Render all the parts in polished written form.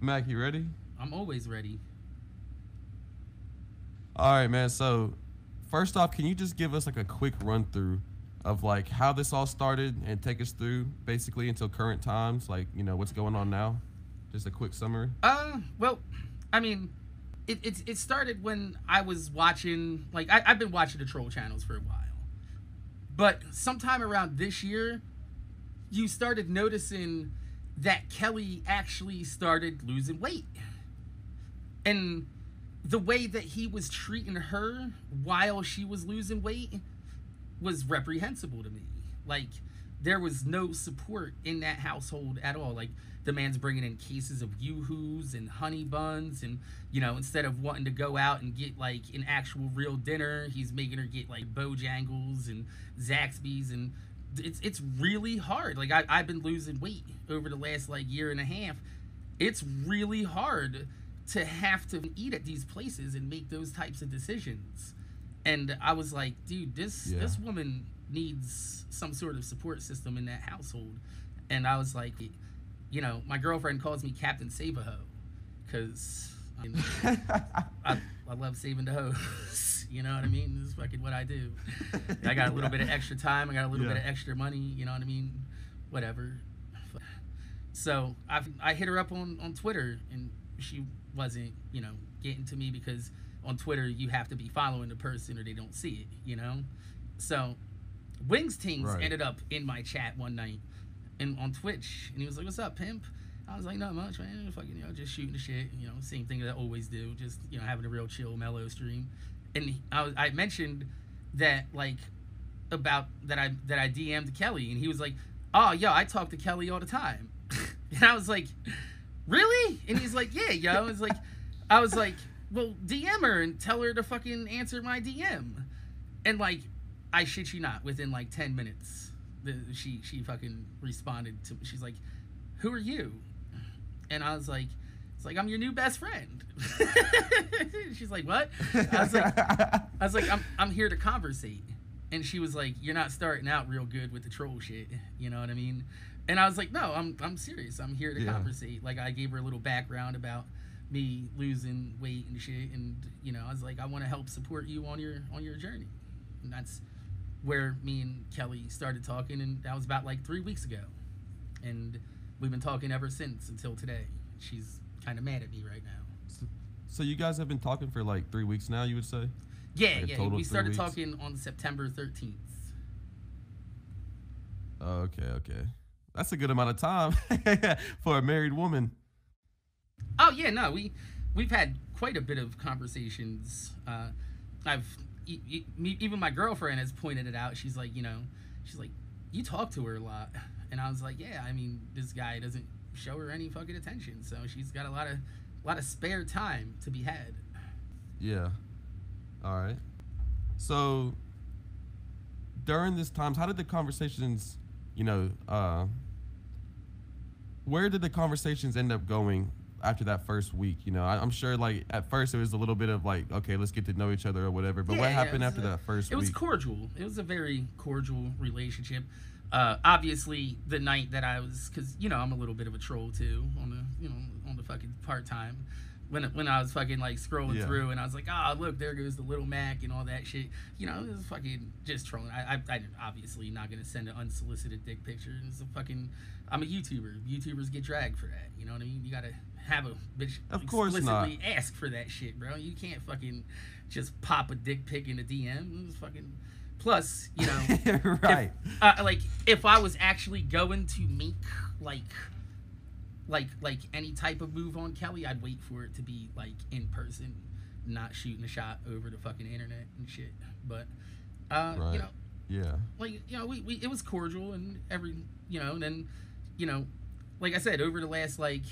Mac, you ready? I'm always ready. All right, man. So, first off, can you just give us like a quick run through of like how this all started and take us through basically until current times, like what's going on now? Just a quick summary. Well, I mean, it started when I was watching. Like, I've been watching the troll channels for a while, but sometime around this year, you started noticing that Kelly actually started losing weight, and the way that he was treating her while she was losing weight was reprehensible to me. Like, there was no support in that household at all. Like, the man's bringing in cases of yoo-hoos and honey buns, and instead of wanting to go out and get like an actual real dinner, he's making her get like Bojangles and Zaxby's, and it's really hard. Like, I've been losing weight over the last like year and a half. It's really hard to have to eat at these places and make those types of decisions. And I was like, dude, this woman needs some sort of support system in that household. And I was like, my girlfriend calls me Captain Save a Ho, because I love saving the hoes. You know what I mean? This is fucking what I do. I got a little bit of extra time. I got a little bit of extra money. You know what I mean? Whatever. So I hit her up on Twitter, and she wasn't, getting to me, because on Twitter you have to be following the person or they don't see it, So Wings Tings ended up in my chat one night and on Twitch, and he was like, "What's up, pimp?" I was like, "Not much, man. Fucking, just shooting the shit. Same thing that I always do. Just, having a real chill, mellow stream." And I mentioned that, like, about that I DM'd Kelly, and he was like, "Oh, yo, I talk to Kelly all the time." And I was like, "Really?" And he's like, "Yeah, yo." I was like, "Well, DM her and tell her to fucking answer my DM." And like, I shit you not, within like 10 minutes, she fucking responded to me. She's like, "Who are you?" And I was like, "It's like, I'm your new best friend." She's like, "What?" I was like, I'm here to conversate." And she was like, "You're not starting out real good with the troll shit." You know what I mean? And I was like, "No, I'm serious. I'm here to conversate." Like, I gave her a little background about me losing weight and shit, and I was like, "I want to help support you on your journey." And that's where me and Kelly started talking, and that was about like 3 weeks ago, and we've been talking ever since until today. She's kind of mad at me right now. So you guys have been talking for like 3 weeks now, you would say? Yeah, like we started talking on September 13th. Okay. That's a good amount of time for a married woman. Oh yeah, no, we've had quite a bit of conversations. Even my girlfriend has pointed it out. She's like, "You talk to her a lot," and I was like, "Yeah, I mean, this guy doesn't show her any fucking attention, so she's got a lot of spare time to be had." Yeah. All right. So during this times, how did the conversations, where did the conversations end up going after that first week? I'm sure like at first it was a little bit of like, okay, let's get to know each other or whatever. But what happened after that first week? It was cordial. It was a very cordial relationship. Obviously, the night that I was, because I'm a little bit of a troll too on the fucking part time. When I was fucking like scrolling through, and I was like, "Oh, look, there goes the little Mac," and all that shit. It was fucking just trolling. I obviously not gonna send an unsolicited dick picture. It's a fucking, I'm a YouTuber. YouTubers get dragged for that. You know what I mean? You gotta have a bitch explicitly ask for that shit, bro. You can't fucking just pop a dick pic in a DM. It's fucking. Plus, right? If I was actually going to make like any type of move on Kelly, I'd wait for it to be like in person, not shooting a shot over the fucking internet and shit. But right. we it was cordial, and and then like I said, over the last like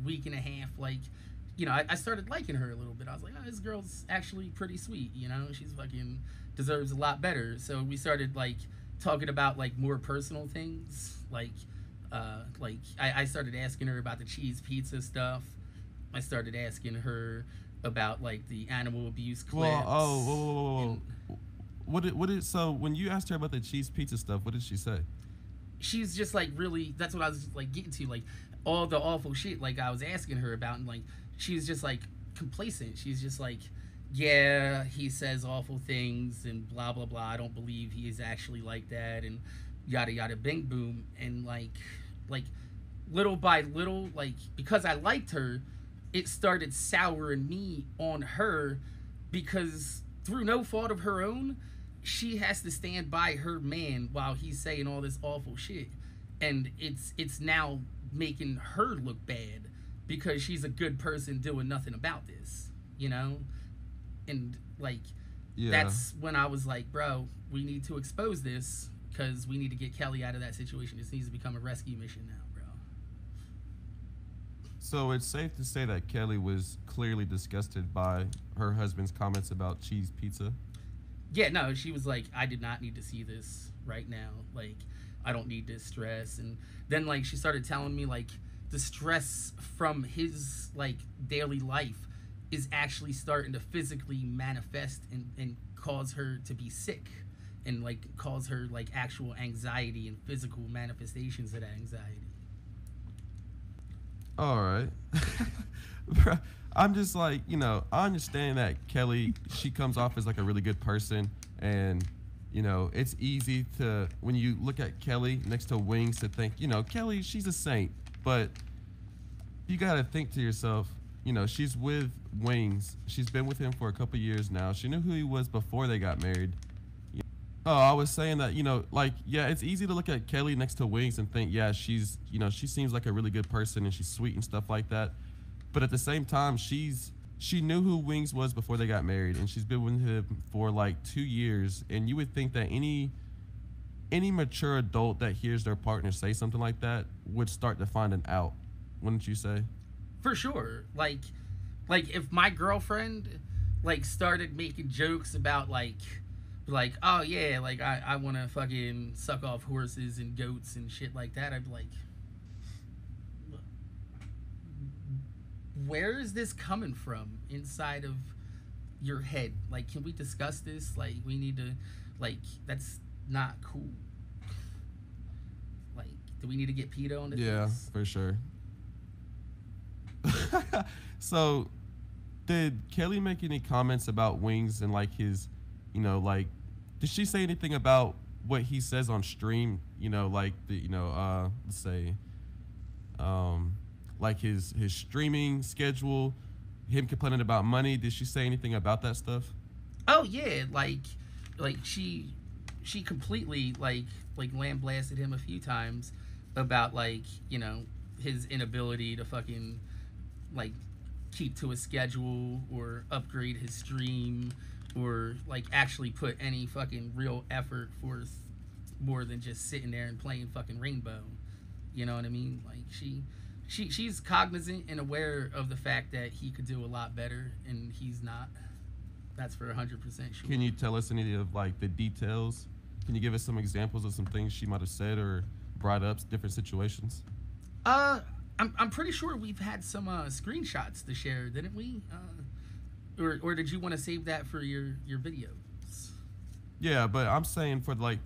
week and a half, I started liking her a little bit. I was like, "Oh, this girl's actually pretty sweet, she's fucking deserves a lot better." So we started like talking about like more personal things, I started asking her about the cheese pizza stuff. I started asking her about like the animal abuse clips. Whoa. So when you asked her about the cheese pizza stuff, what did she say? She's just like, really, that's what I was like getting to. Like, all the awful shit like I was asking her about, and like she's just like complacent. She's just like, yeah, he says awful things and blah blah blah. I don't believe he is actually like that, and yada yada bing boom. And like little by little, like because I liked her, it started souring me on her, because through no fault of her own, she has to stand by her man while he's saying all this awful shit. And it's now making her look bad because she's a good person doing nothing about this, you know? And like, Yeah. that's when I was like, bro, we need to expose this because we need to get Kelly out of that situation. This needs to become a rescue mission now, bro. So it's safe to say that Kelly was clearly disgusted by her husband's comments about cheese pizza. Yeah, no, she was like, I did not need to see this right now. Like, I don't need this stress. And then like she started telling me like the stress from his like daily life is actually starting to physically manifest and cause her to be sick, and like cause her like actual anxiety and physical manifestations of that anxiety. All right. Bruh, I'm just like, I understand that Kelly, she comes off as like a really good person. And, it's easy to, when you look at Kelly next to Wings, to think, Kelly, she's a saint. But you got to think to yourself, she's with Wings. She's been with him for a couple years now. She knew who he was before they got married. Oh, I was saying that, yeah, it's easy to look at Kelly next to Wings and think, yeah, she's, she seems like a really good person and she's sweet and stuff like that. But at the same time, she knew who Wings was before they got married, and she's been with him for like 2 years. And you would think that any mature adult that hears their partner say something like that would start to find an out, wouldn't you say? For sure. Like if my girlfriend like started making jokes about like, oh yeah, like I want to fucking suck off horses and goats and shit like that, I'd be like, where is this coming from inside of your head? Like, can we discuss this? Like, we need to, like, that's not cool. Like, do we need to get Peter on this? Yeah, for sure. So, did Kelly make any comments about Wings and like his, did she say anything about what he says on stream? Like the, let's say, like his streaming schedule, him complaining about money. Did she say anything about that stuff? Oh yeah, like she completely like lambasted him a few times about like, his inability to fucking like keep to a schedule or upgrade his stream or like actually put any fucking real effort forth more than just sitting there and playing fucking Rainbow. You know what I mean? Like she's cognizant and aware of the fact that he could do a lot better and he's not. That's for 100% sure. Can you tell us any of like the details? Can you give us some examples of some things she might have said or brought up, different situations? I'm pretty sure we've had some screenshots to share, didn't we? Or did you want to save that for your videos? Yeah, but I'm saying for like,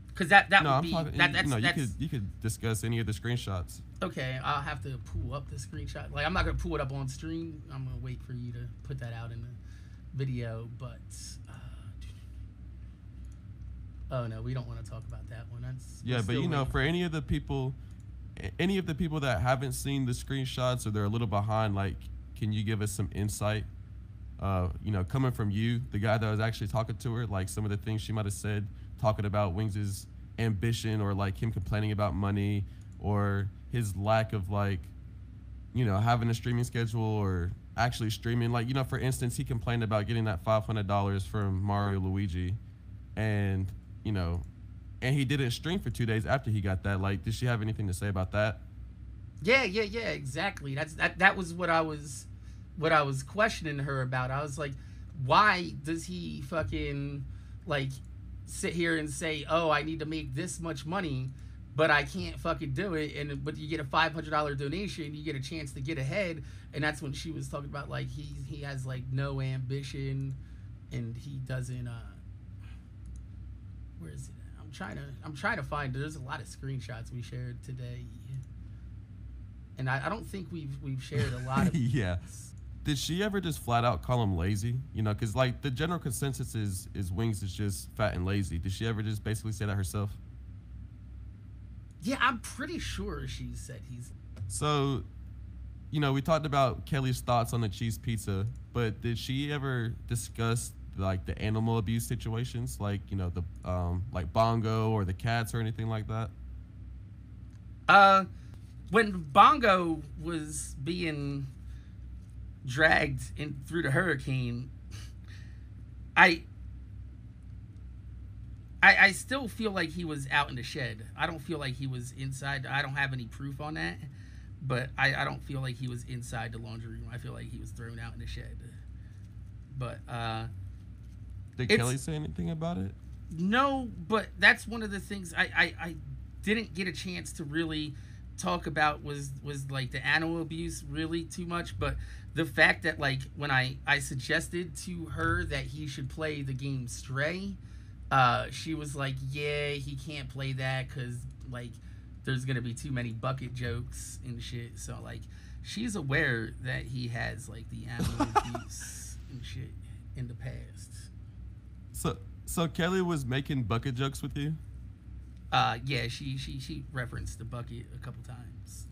because that no, would I'm be talking, that's you could discuss any of the screenshots. Okay, I'll have to pull up the screenshot. Like, I'm not gonna pull it up on stream. I'm gonna wait for you to put that out in the video. But oh no, we don't want to talk about that one. Yeah, but for any of the people that haven't seen the screenshots or they're a little behind, like, can you give us some insight? Coming from you, the guy that was actually talking to her, like some of the things she might have said, talking about Wings' ambition or like him complaining about money or his lack of like, having a streaming schedule or actually streaming. Like, for instance, he complained about getting that $500 from Mario Luigi and, and he didn't stream for 2 days after he got that. Like, did she have anything to say about that? Yeah, exactly. That was what I was questioning her about. I was like, why does he fucking like sit here and say, oh, I need to make this much money, but I can't fucking do it, but you get a $500 donation, you get a chance to get ahead. And that's when she was talking about like he has like no ambition and he doesn't where is it? I'm trying to find, there's a lot of screenshots we shared today. and I don't think we've shared a lot of Yeah. these. Did she ever just flat out call him lazy? You know, because like the general consensus is Wings is just fat and lazy. Did she ever just basically say that herself? Yeah, I'm pretty sure she said he's. So, you know, we talked about Kelly's thoughts on the cheese pizza, but did she ever discuss like the animal abuse situations, like you know the like Bongo or the cats or anything like that? Uh, when Bongo was being dragged in through the hurricane, I I still feel like he was out in the shed. I don't feel like he was inside. I don't have any proof on that, but I don't feel like he was inside the laundry room. I feel like he was thrown out in the shed. But Did Kelly say anything about it? no, but that's one of the things I didn't get a chance to really talk about was like the animal abuse really too much, but the fact that like when I suggested to her that he should play the game Stray, she was like, yeah, he can't play that because like there's gonna be too many bucket jokes and shit. So like she's aware that he has like the animal abuse and shit in the past. So Kelly was making bucket jokes with you? Yeah, she referenced the bucket a couple times.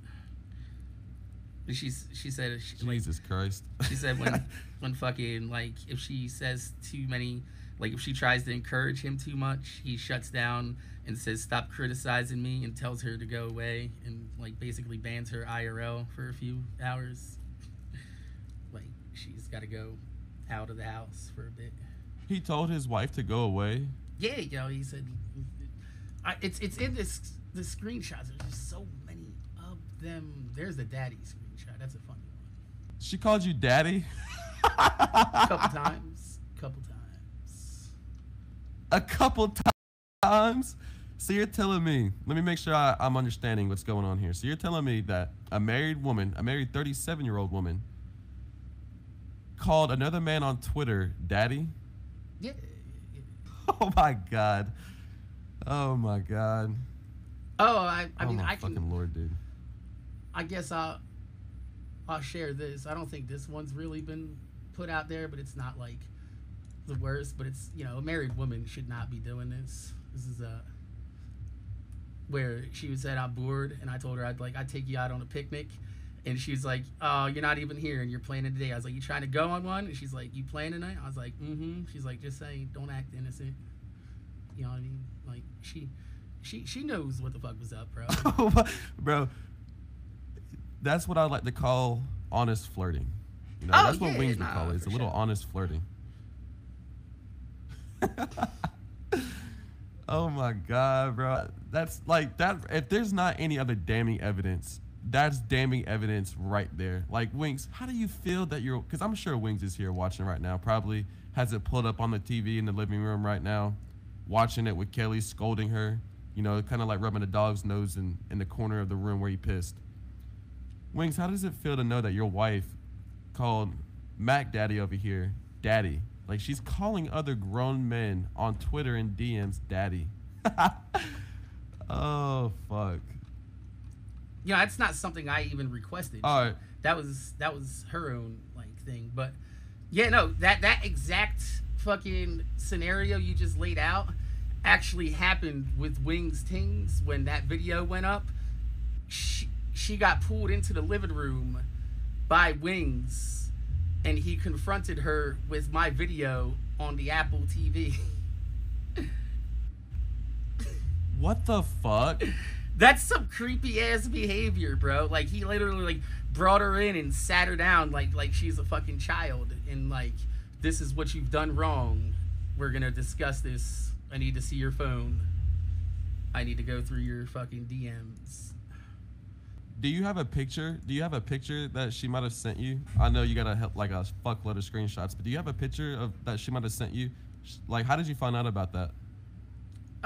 She said Jesus Christ. She said when fucking like if she says too many, like if she tries to encourage him too much, he shuts down and says stop criticizing me and tells her to go away and like basically bans her IRL for a few hours. Like she's got to go out of the house for a bit. He told his wife to go away. Yeah, yo, he said it's in the screenshots. There's just so many of them. There's the daddy screenshot. That's a funny one. She called you daddy? Couple times. A couple times? So you're telling me, let me make sure I'm understanding what's going on here. So you're telling me that a married 37-year-old woman, called another man on Twitter daddy? Yeah. Oh my God. Oh my God. Oh, I mean, my I can. fucking Lord, dude. I guess I'll share this. I don't think this one's really been put out there, but it's not like the worst. But it's, you know, a married woman should not be doing this. This is where she said I'm bored, and I told her I'd take you out on a picnic, and she's like, oh, you're not even here, and you're planning today. I was like, you trying to go on one? And she's like, you playing tonight? I was like, mm-hmm. She's like, just saying, don't act innocent. You know what I mean? Like she knows what the fuck was up, bro. Bro, that's what I like to call honest flirting. You know, Oh, that's what yeah, Wings would nah, call it. It's for a little sure. honest flirting. Oh my God, bro. That's like that. If there's not any other damning evidence, that's damning evidence right there. Like, Wings, how do you feel that you're, because I'm sure Wings is here watching right now, probably has it pulled up on the TV in the living room right now, watching it with Kelly scolding her, you know, kind of like rubbing the dog's nose in the corner of the room where he pissed. Wings, how does it feel to know that your wife called Mac Daddy over here daddy? Like, she's calling other grown men on Twitter and DMs daddy. Oh, fuck. You know, that's not something I even requested. All right. That was her own like thing. But yeah, no, that exact fucking scenario you just laid out actually happened with Wings Tings when that video went up. She got pulled into the living room by Wings, and he confronted her with my video on the Apple TV. What the fuck? That's some creepy ass behavior, bro. Like he literally like brought her in and sat her down like she's a fucking child, and like, this is what you've done wrong. We're gonna discuss this. I need to see your phone. I need to go through your fucking DMs. Do you have a picture? Do you have a picture that she might have sent you? I know you gotta help like a fuckload of screenshots, but do you have a picture of that she might have sent you? Like, how did you find out about that?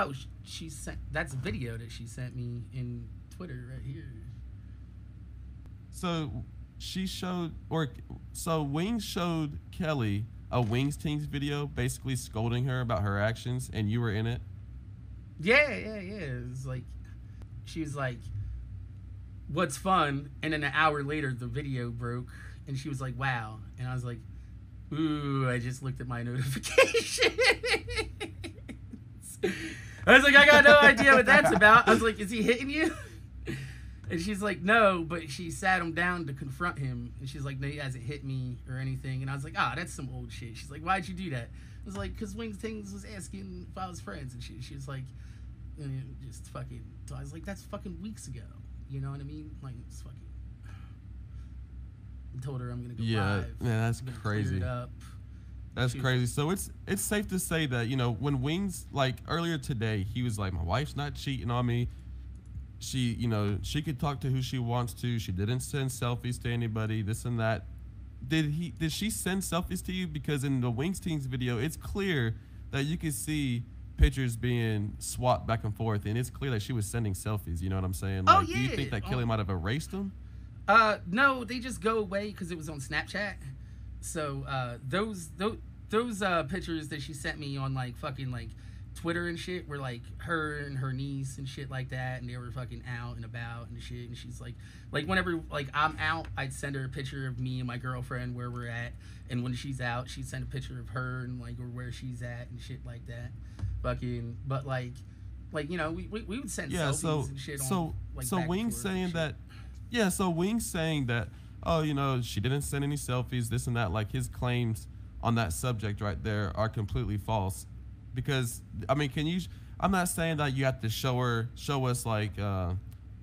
Oh, she sent, that's a video that she sent me in Twitter right here. So Wings showed Kelly a Wings Tings video basically scolding her about her actions, and you were in it? Yeah. It was like, she was like, what's fun? And then an hour later, the video broke, and she was like, wow. And I was like, ooh, I just looked at my notifications. I was like, I got no idea what that's about. I was like, is he hitting you? And she's like, no, but she sat him down to confront him. And she's like, no, he hasn't hit me or anything. And I was like, that's some old shit. She's like, why'd you do that? I was like, because Wings Tings was asking if I was friends. And she was like, just fucking. So I was like, that's fucking weeks ago. You know what I mean? Like, it's fucking. I told her I'm going to go live. Man, that's crazy. Clear it up. That's crazy. So it's safe to say that, when Wings, like earlier today, he was like, my wife's not cheating on me. She, she could talk to who she wants to. She didn't send selfies to anybody, this and that. Did she send selfies to you? Because in the Wings Teams video, it's clear that you can see pictures being swapped back and forth, and it's clear that she was sending selfies. You know what I'm saying? Like, do you think that Kelly might have erased them? No, they just go away because it was on Snapchat. So those pictures that she sent me on like fucking like Twitter and shit were like her and her niece and shit like that, and they were fucking out and about and shit. And she's like whenever like I'm out, I'd send her a picture of me and my girlfriend where we're at, and when she's out, she'd send a picture of her and like or where she's at and shit like that. Fucking, but like we would send selfies and shit. So Wings saying that, so Wings saying that, she didn't send any selfies, this and that. Like his claims on that subject right there are completely false. Because I'm not saying that you have to show us like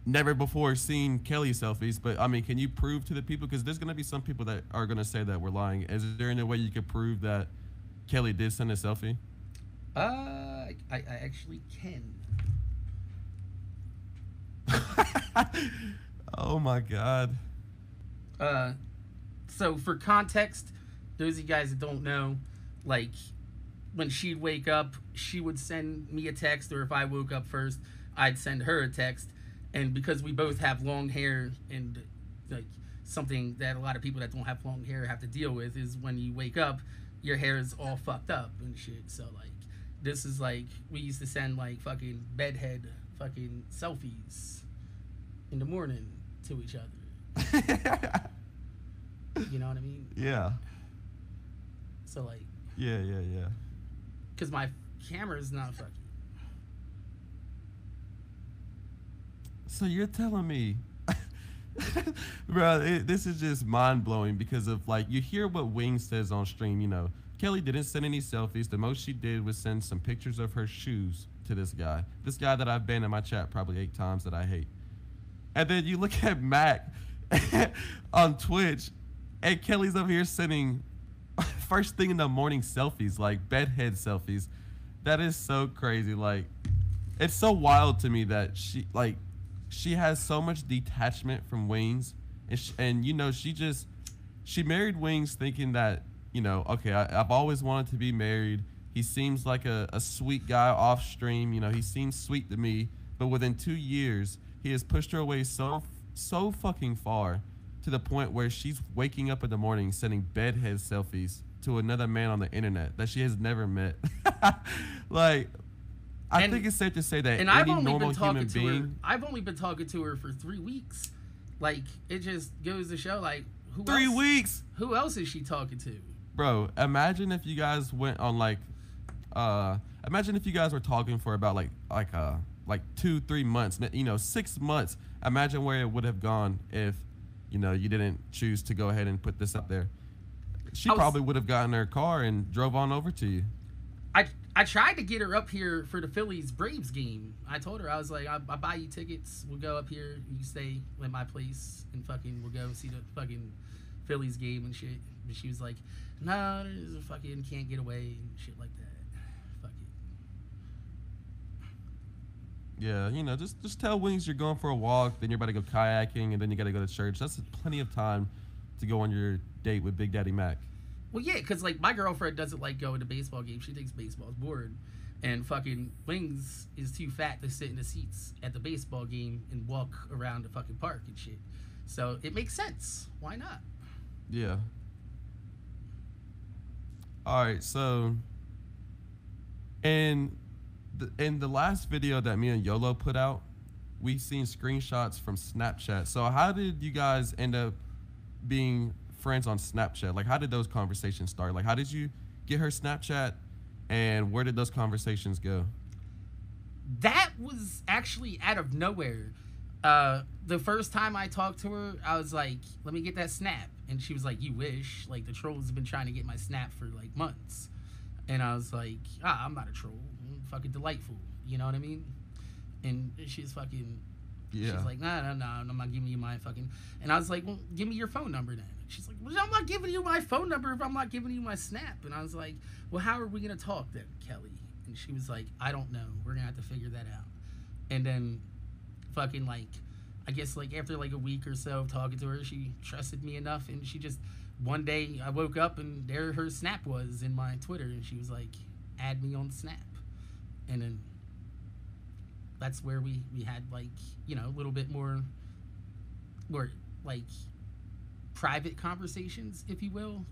never before seen Kelly selfies, but can you prove to the people? Because there's gonna be some people that are gonna say that we're lying. Is there any way you could prove that Kelly did send a selfie? I actually can. Oh my god. So for context, those of you guys that don't know, like when she'd wake up, she would send me a text, or if I woke up first, I'd send her a text. And because we both have long hair, and like something that a lot of people that don't have long hair have to deal with is when you wake up, your hair is all fucked up and shit. So like this is like we used to send like fucking bedhead fucking selfies in the morning to each other. You know what I mean? Yeah. So like. Yeah. Because my camera's not fucking. So you're telling me, bro, this is just mind blowing because of like, you hear what Wings says on stream, Kelly didn't send any selfies. The most she did was send some pictures of her shoes to this guy that I've banned in my chat probably 8 times that I hate. And then you look at Mac on Twitch, and Kelly's over here sending first thing in the morning selfies, like bedhead selfies. That is so crazy. Like, it's so wild to me that she has so much detachment from Wings, and she married Wings thinking that, okay, I've always wanted to be married. He seems like a sweet guy off stream. He seems sweet to me, but within 2 years, he has pushed her away so fucking far, to the point where she's waking up in the morning sending bedhead selfies to another man on the internet that she has never met. Like, I think it's safe to say that any normal human being. I've only been talking to her for 3 weeks. Like, it just goes to show, like, who 3 else, weeks? Who else is she talking to? Bro, imagine if you guys went on like, imagine if you guys were talking for about like 2-3 months, 6 months. Imagine where it would have gone if, you didn't choose to go ahead and put this up there. She probably would have gotten her car and drove on over to you. I tried to get her up here for the Phillies Braves game. I told her, I was like, I'll buy you tickets. We'll go up here. You stay at my place and fucking we'll go see the fucking Phillies game and shit. But she was like, no, there's a fucking can't get away and shit like that. Fuck it. Yeah, just tell Wings you're going for a walk, then you're about to go kayaking, and then you got to go to church. That's plenty of time to go on your date with Big Daddy Mac. Well, yeah, because, like, my girlfriend doesn't like going to baseball games. She thinks baseball's boring. And fucking Wings is too fat to sit in the seats at the baseball game and walk around the fucking park and shit. So it makes sense. Why not? Yeah. All right, so in the last video that me and YOLO put out, we seen screenshots from Snapchat. So how did you guys end up being friends on Snapchat? Like, how did those conversations start? Like, how did you get her Snapchat, and where did those conversations go? That was actually out of nowhere. The first time I talked to her, I was like, "Let me get that snap," and she was like, "You wish." Like, the trolls have been trying to get my snap for like months, and I was like, "I'm not a troll. I'm fucking delightful." You know what I mean? And she's fucking. Yeah. She's like, "No, I'm not giving you my fucking." And I was like, "Well, give me your phone number then." She's like, "Well, I'm not giving you my phone number if I'm not giving you my snap." And I was like, "Well, how are we gonna talk then, Kelly?" And she was like, "I don't know. We're gonna have to figure that out." And then, fucking like, I guess like after like a week or so of talking to her, she trusted me enough, and she just one day I woke up and there her snap was in my Twitter, and she was like, "Add me on Snap," and then that's where we had like, you know, a little bit more like private conversations, if you will.